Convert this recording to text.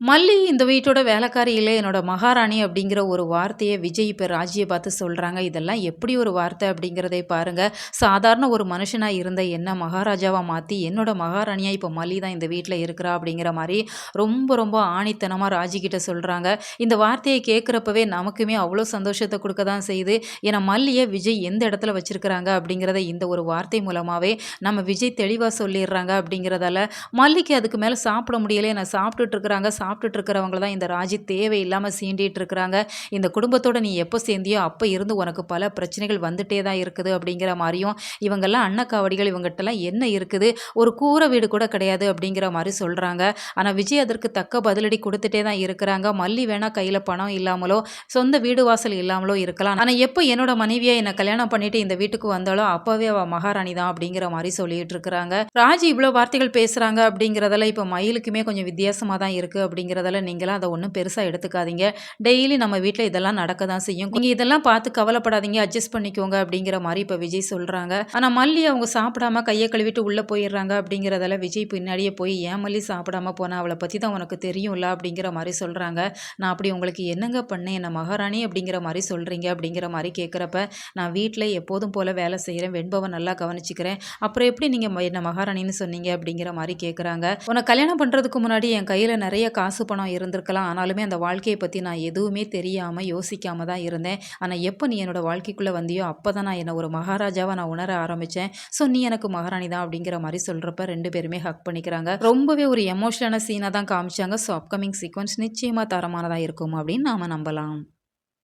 மல்லி இந்த வீட்டோட வேலைக்காரி இல்ல, என்னோட மகாராணி அப்படிங்கிற ஒரு வார்த்தைய விஜய் இப்ப ராஜிய பார்த்து சொல்றாங்க. இதெல்லாம் எப்படி ஒரு வார்த்தை அப்படிங்கிறதை பாருங்க. சாதாரண ஒரு மனுஷனா இருந்த என்ன மகாராஜாவா மாத்தி, என்னோட மகாராணியா இப்ப மல்லி தான் இந்த வீட்ல இருக்கிறா அப்படிங்கிற மாரி ரொம்ப ரொம்ப ஆணித்தனமா ராஜி கிட்ட சொல்றாங்க. இந்த வார்த்தைய கேட்கிறப்பவே நமக்குமே அவ்வளோ சந்தோஷத்த குடுக்க தான் செய்யுது. ஏன்னா மல்லிய விஜய் எந்த இடத்துல வச்சிருக்கிறாங்க அப்படிங்கிறத இந்த ஒரு வார்த்தை மூலமாவே நம்ம விஜய் தெளிவா சொல்லிர்றாங்க அப்படிங்கிறதால, மல்லிக்கு அதுக்கு மேல சாப்பிட முடியல. ஏன்னா சாப்பிட்டுட்டு இருக்கிறாங்க. சாப்பிட்டுட்டு இருக்கிறவங்கள தான் இந்த ராஜி தேவையில்லாம சீண்டிட்டு இருக்கிறாங்க. இந்த குடும்பத்தோட நீ எப்போ சேர்ந்தியோ அப்ப இருந்து உனக்கு பல பிரச்சனைகள் வந்துட்டே தான் இருக்குது அப்படிங்கிற மாரியும், இவங்கெல்லாம் அன்னக்காவடிகள் இவங்ககிட்டலாம் என்ன இருக்குது? ஒரு கூரை வீடு கூட கிடையாது அப்படிங்கிற மாரி சொல்றாங்க. ஆனா விஜய் அதற்கு தக்க பதிலடி குடுத்துட்டே தான் இருக்கிறாங்க. மல்லி வேணா கையில பணம் இல்லாமலோ, சொந்த வீடு வாசல் இல்லாமலோ இருக்கலாம். ஆனா எப்போ என்னோட மனைவியா என்ன கல்யாணம் பண்ணிட்டு இந்த வீட்டுக்கு வந்தாளோ, அப்பவே அவ மகாராணி தான் அப்படிங்கிற மாரி சொல்லிட்டு இருக்கிறாங்க. ராஜி இவ்ளோ வார்த்தைகள் பேசுறாங்க அப்படிங்கிறதெல்லாம் இப்ப மயிலுக்குமே கொஞ்சம் வித்தியாசமா தான் இருக்கு அப்படிங்கிறதால நீங்கலாம் அத ஒண்ணும் பெருசா எடுத்துக்காதீங்க. டெய்லி நம்ம வீட்ல இதெல்லாம் நடக்க தான் செய்யும். நீங்க இதெல்லாம் பார்த்து கவலைப்படாதீங்க. அட்ஜஸ்ட் பண்ணிக்கோங்க அப்படிங்கிற மாரி இப்ப விஜய் சொல்றாங்க. ஆனா மல்லி அவங்க சாப்பிடாம கைய கழுவிட்டு உள்ள போயிடுறாங்க அப்படிங்கிறதால விஜய் பின்னாடியே போய் ஏன் மல்லி சாப்பிடாம போனா? அவள பத்தி தான் உனக்கு தெரியும்ல அப்படிங்கிற மாரி சொல்றாங்க. நான் அப்படி உங்களுக்கு என்னங்க பண்ணேன்? என்ன மகாராணி அப்படிங்கிற மாரி சொல்றீங்க அப்படிங்கிற மாரி கேட்கிறப்ப, நான் வீட்ல எப்போதும் போல வேலை செய்றேன். வெண்பவ நல்லா கவனிச்சுக்கிறேன். அப்புறம் எப்படி நீங்க என்ன மகாராணின்னு சொன்னீங்க? அப்படிங்கிற மாரி கேட்குறாங்க. உன்ன கல்யாணம் பண்றதுக்கு முன்னாடி என் கையில நெறைய காசு பணம் இருந்திருக்கலாம். ஆனாலுமே அந்த வாழ்க்கைய பத்தி நான் எதுவுமே தெரியாம, யோசிக்காம தான் இருந்தேன். ஆனா எப்ப நீ என்னோட வாழ்க்கைக்குள்ள வந்தியோ, அப்பதான் நான் என்ன ஒரு மகாராஜாவா நான் உணர ஆரம்பிச்சேன். ஸோ நீ எனக்கு மகாராணி தான் அப்படிங்கிற மாரி சொல்றப்ப 2 பேருமே ஹக் பண்ணிக்கிறாங்க. ரொம்பவே ஒரு எமோஷனலான சீனா தான் காமிச்சாங்க. ஸோ அப்கமிங் சீக்வென்ஸ் நிச்சயமா தரமானதா இருக்கும் அப்படின்னு நாம நம்பலாம்.